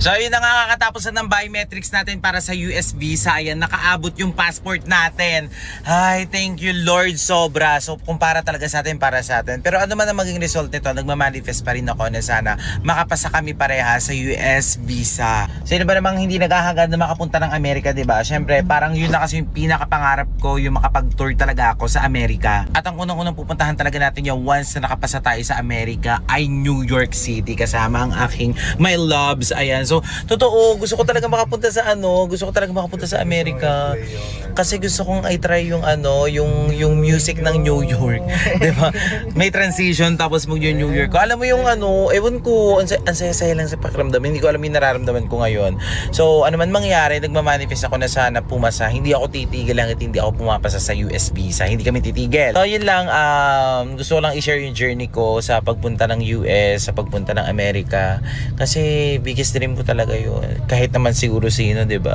So yun na nga, kakatapos na ng biometrics natin para sa US visa. Ayan, nakaabot yung passport natin. Ay, thank you Lord, sobra. So kumpara talaga sa atin, para sa atin. Pero ano man ang maging result nito, nagmamanifest pa rin ako na sana makapasa kami pareha sa US visa. Sino ba namang hindi naghahangad na makapunta ng Amerika, diba? Syempre, parang yun na kasi yung pinakapangarap ko, yung makapag-tour talaga ako sa Amerika. At ang unang-unang pupuntahan talaga natin yung once na nakapasa tayo sa Amerika ay New York City, kasama ang aking my loves. Ayan, so totoo, gusto ko talaga makapunta sa Amerika. Kasi gusto kong i-try yung yung music ng New York. 'Di ba? May transition tapos mag-New York. Alam mo yung ewan ko, ang saya-saya lang sa pakiramdam. Hindi ko alam yung nararamdaman ko ngayon. So, ano man mangyari, nagmamanifest ako na sana pumasa. Hindi ako titigil hangga't hindi ako pumapasa sa US visa. Hindi kami titigil. So, yun lang, gusto ko lang i-share yung journey ko sa pagpunta ng US, sa pagpunta ng Amerika. Kasi biggest dream ko talaga yun. Kahit naman siguro sino, 'di ba?